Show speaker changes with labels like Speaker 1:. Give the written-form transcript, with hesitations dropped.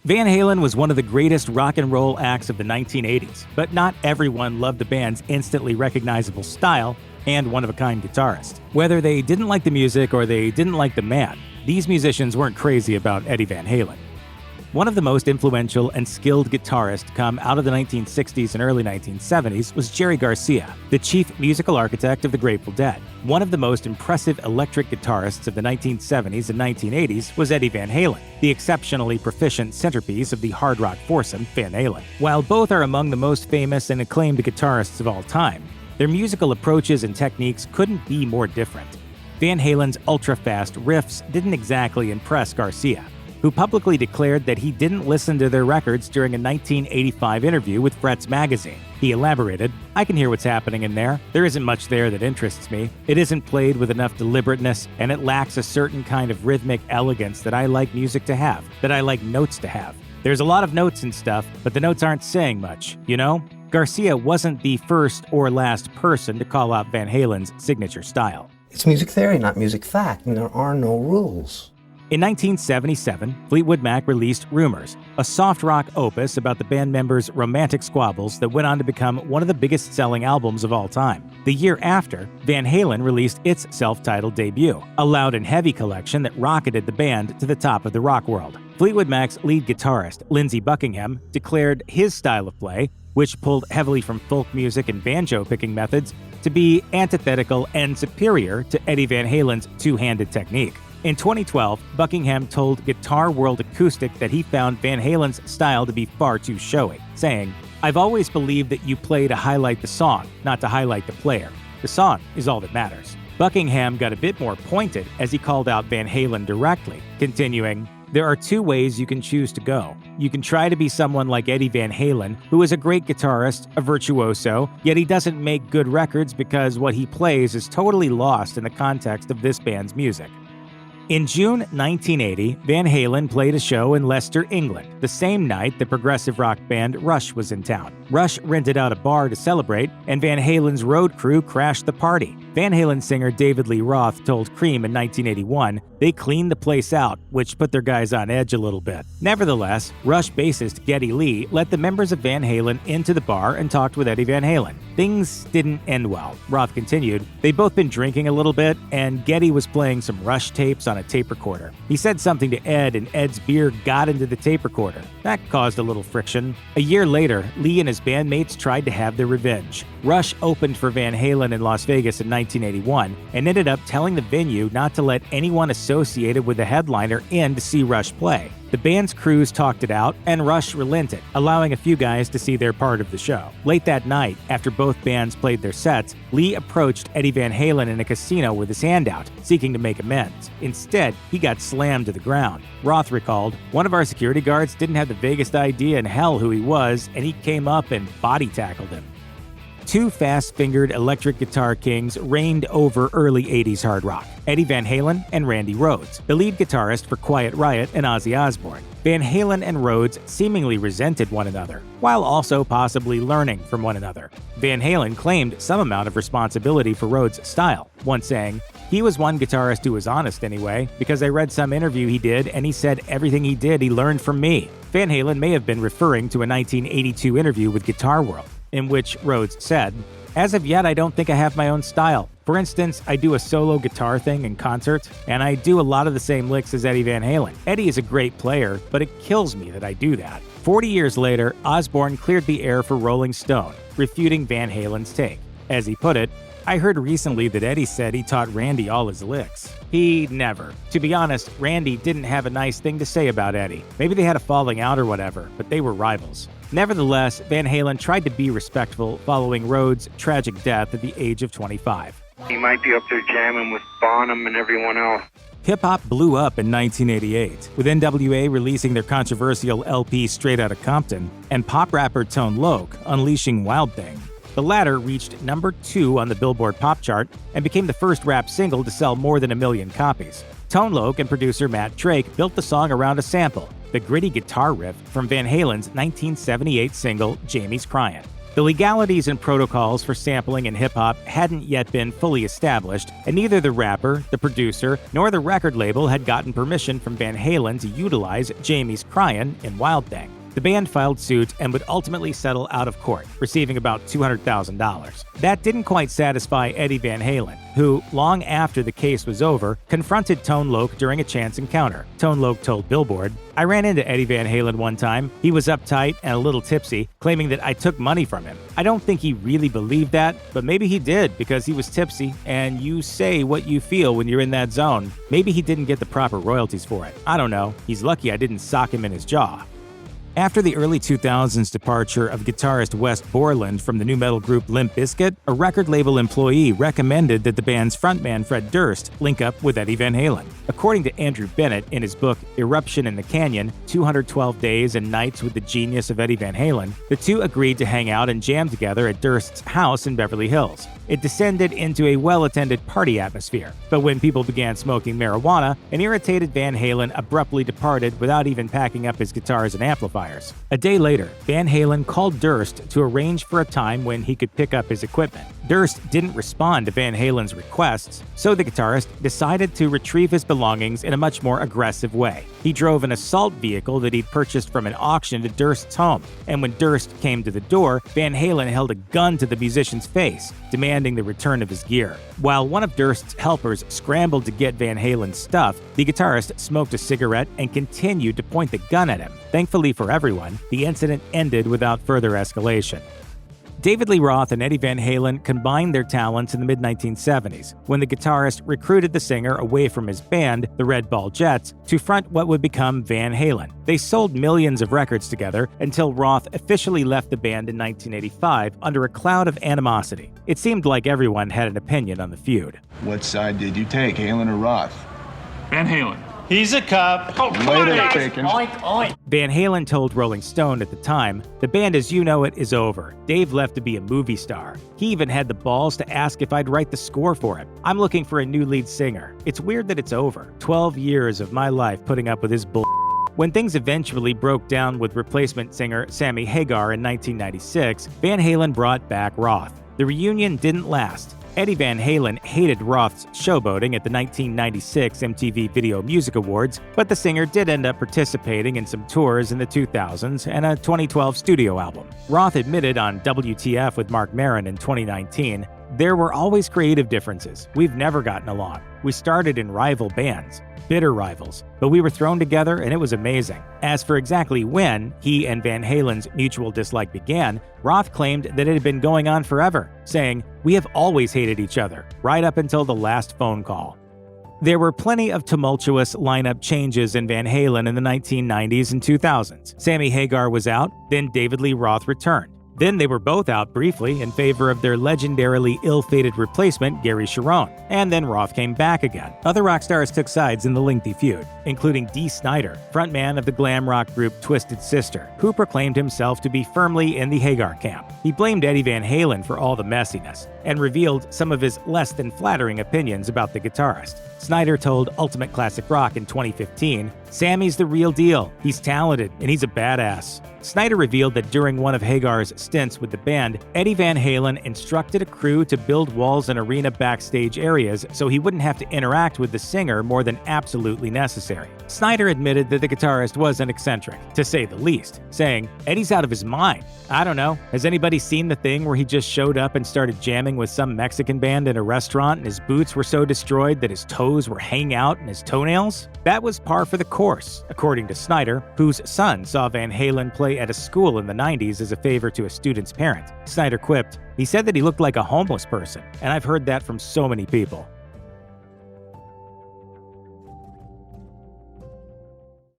Speaker 1: Van Halen was one of the greatest rock and roll acts of the 1980s, but not everyone loved the band's instantly recognizable style and one-of-a-kind guitarist. Whether they didn't like the music or they didn't like the man, these musicians weren't crazy about Eddie Van Halen. One of the most influential and skilled guitarists to come out of the 1960s and early 1970s was Jerry Garcia, the chief musical architect of the Grateful Dead. One of the most impressive electric guitarists of the 1970s and 1980s was Eddie Van Halen, the exceptionally proficient centerpiece of the hard rock foursome Van Halen. While both are among the most famous and acclaimed guitarists of all time, their musical approaches and techniques couldn't be more different. Van Halen's ultra-fast riffs didn't exactly impress Garcia, who publicly declared that he didn't listen to their records during a 1985 interview with Fret's magazine. He elaborated, "I can hear what's happening in there. There isn't much there that interests me. It isn't played with enough deliberateness, and it lacks a certain kind of rhythmic elegance that I like music to have, that I like notes to have. There's a lot of notes and stuff, but the notes aren't saying much, you know?" Garcia wasn't the first or last person to call out Van Halen's signature style.
Speaker 2: It's music theory, not music fact, and there are no rules.
Speaker 1: In 1977, Fleetwood Mac released Rumors, a soft rock opus about the band members' romantic squabbles that went on to become one of the biggest-selling albums of all time. The year after, Van Halen released its self-titled debut, a loud and heavy collection that rocketed the band to the top of the rock world. Fleetwood Mac's lead guitarist, Lindsey Buckingham, declared his style of play, which pulled heavily from folk music and banjo-picking methods, to be antithetical and superior to Eddie Van Halen's two-handed technique. In 2012, Buckingham told Guitar World Acoustic that he found Van Halen's style to be far too showy, saying, "I've always believed that you play to highlight the song, not to highlight the player. The song is all that matters." Buckingham got a bit more pointed as he called out Van Halen directly, continuing, "There are two ways you can choose to go. You can try to be someone like Eddie Van Halen, who is a great guitarist, a virtuoso, yet he doesn't make good records because what he plays is totally lost in the context of this band's music." In June 1980, Van Halen played a show in Leicester, England, the same night the progressive rock band Rush was in town. Rush rented out a bar to celebrate, and Van Halen's road crew crashed the party. Van Halen singer Lee Roth told Cream in 1981 they cleaned the place out, which put their guys on edge a little bit. Nevertheless, Rush bassist Geddy Lee let the members of Van Halen into the bar and talked with Eddie Van Halen. Things didn't end well. Roth continued, "They'd both been drinking a little bit, and Geddy was playing some Rush tapes on a tape recorder. He said something to Ed, and Ed's beer got into the tape recorder. That caused a little friction." A year later, Lee and his bandmates tried to have their revenge. Rush opened for Van Halen in Las Vegas in 1981 and ended up telling the venue not to let anyone associated with the headliner in to see Rush play. The band's crews talked it out, and Rush relented, allowing a few guys to see their part of the show. Late that night, after both bands played their sets, Lee approached Eddie Van Halen in a casino with his hand out, seeking to make amends. Instead, he got slammed to the ground. Roth recalled, "One of our security guards didn't have the vaguest idea in hell who he was, and he came up and body-tackled him." Two fast-fingered electric guitar kings reigned over early 80s hard rock, Eddie Van Halen and Randy Rhoads, the lead guitarist for Quiet Riot and Ozzy Osbourne. Van Halen and Rhoads seemingly resented one another, while also possibly learning from one another. Van Halen claimed some amount of responsibility for Rhoads' style, once saying, "He was one guitarist who was honest anyway, because I read some interview he did and he said everything he did he learned from me." Van Halen may have been referring to a 1982 interview with Guitar World, in which Rhoads said, "As of yet, I don't think I have my own style. For instance, I do a solo guitar thing in concert, and I do a lot of the same licks as Eddie Van Halen. Eddie is a great player, but it kills me that I do that." 40 years later, Osbourne cleared the air for Rolling Stone, refuting Van Halen's take. As he put it, "I heard recently that Eddie said he taught Randy all his licks. He never. To be honest, Randy didn't have a nice thing to say about Eddie. Maybe they had a falling out or whatever, but they were rivals." Nevertheless, Van Halen tried to be respectful following Rhoads' tragic death at the age of 25.
Speaker 3: He might be up there jamming with Bonham and everyone else.
Speaker 1: Hip-hop blew up in 1988, with NWA releasing their controversial LP Straight Outta Compton, and pop rapper Tone Loc unleashing Wild Thing. The latter reached number 2 on the Billboard Pop Chart and became the first rap single to sell more than 1 million copies. Tone Loc and producer Matt Drake built the song around a sample, the gritty guitar riff from Van Halen's 1978 single Jamie's Cryin'. The legalities and protocols for sampling in hip-hop hadn't yet been fully established, and neither the rapper, the producer, nor the record label had gotten permission from Van Halen to utilize Jamie's Cryin' in Wild Thing. The band filed suit and would ultimately settle out of court, receiving about $200,000. That didn't quite satisfy Eddie Van Halen, who, long after the case was over, confronted Tone Loc during a chance encounter. Tone Loc told Billboard, "I ran into Eddie Van Halen one time. He was uptight and a little tipsy, claiming that I took money from him. I don't think he really believed that, but maybe he did because he was tipsy, and you say what you feel when you're in that zone. Maybe he didn't get the proper royalties for it. I don't know. He's lucky I didn't sock him in his jaw." After the early 2000s departure of guitarist Wes Borland from the nu metal group Limp Bizkit, a record label employee recommended that the band's frontman Fred Durst link up with Eddie Van Halen. According to Andrew Bennett in his book Eruption in the Canyon, 212 Days and Nights with the Genius of Eddie Van Halen, the two agreed to hang out and jam together at Durst's house in Beverly Hills. It descended into a well-attended party atmosphere, but when people began smoking marijuana, an irritated Van Halen abruptly departed without even packing up his guitars and amplifiers. A day later, Van Halen called Durst to arrange for a time when he could pick up his equipment. Durst didn't respond to Van Halen's requests, so the guitarist decided to retrieve his belongings in a much more aggressive way. He drove an assault vehicle that he'd purchased from an auction to Durst's home, and when Durst came to the door, Van Halen held a gun to the musician's face, demanding the return of his gear. While one of Durst's helpers scrambled to get Van Halen's stuff, the guitarist smoked a cigarette and continued to point the gun at him. Thankfully for everyone, the incident ended without further escalation. David Lee Roth and Eddie Van Halen combined their talents in the mid-1970s, when the guitarist recruited the singer away from his band, the Red Ball Jets, to front what would become Van Halen. They sold millions of records together until Roth officially left the band in 1985 under a cloud of animosity. It seemed like everyone had an opinion on the feud.
Speaker 4: What side did you take, Halen or Roth?
Speaker 5: Van Halen.
Speaker 6: He's a cop.
Speaker 5: Oh,
Speaker 4: Later, Bacon.
Speaker 6: Oink, oink.
Speaker 1: Van Halen told Rolling Stone at the time, "The band as you know it is over. Dave left to be a movie star. He even had the balls to ask if I'd write the score for him. I'm looking for a new lead singer. It's weird that it's over. 12 years of my life putting up with his bull." When things eventually broke down with replacement singer Sammy Hagar in 1996, Van Halen brought back Roth. The reunion didn't last. Eddie Van Halen hated Roth's showboating at the 1996 MTV Video Music Awards, but the singer did end up participating in some tours in the 2000s and a 2012 studio album. Roth admitted on WTF with Marc Maron in 2019, "There were always creative differences. We've never gotten along. We started in rival bands. Bitter rivals, but we were thrown together and it was amazing." As for exactly when he and Van Halen's mutual dislike began, Roth claimed that it had been going on forever, saying, "We have always hated each other, right up until the last phone call." There were plenty of tumultuous lineup changes in Van Halen in the 1990s and 2000s. Sammy Hagar was out, then David Lee Roth returned. Then they were both out briefly in favor of their legendarily ill-fated replacement, Gary Cherone, and then Roth came back again. Other rock stars took sides in the lengthy feud, including Dee Snider, frontman of the glam rock group Twisted Sister, who proclaimed himself to be firmly in the Hagar camp. He blamed Eddie Van Halen for all the messiness, and revealed some of his less than flattering opinions about the guitarist. Snider told Ultimate Classic Rock in 2015, "Sammy's the real deal. He's talented, and he's a badass." Snider revealed that during one of Hagar's stints with the band, Eddie Van Halen instructed a crew to build walls and arena backstage areas so he wouldn't have to interact with the singer more than absolutely necessary. Snider admitted that the guitarist was an eccentric, to say the least, saying, "Eddie's out of his mind. I don't know, has anybody seen the thing where he just showed up and started jamming with some Mexican band in a restaurant and his boots were so destroyed that his toes were hanging out in his toenails?" That was par for the course, according to Snider, whose son saw Van Halen play at a school in the 90s as a favor to a student's parent. Snider quipped, "He said that he looked like a homeless person, and I've heard that from so many people."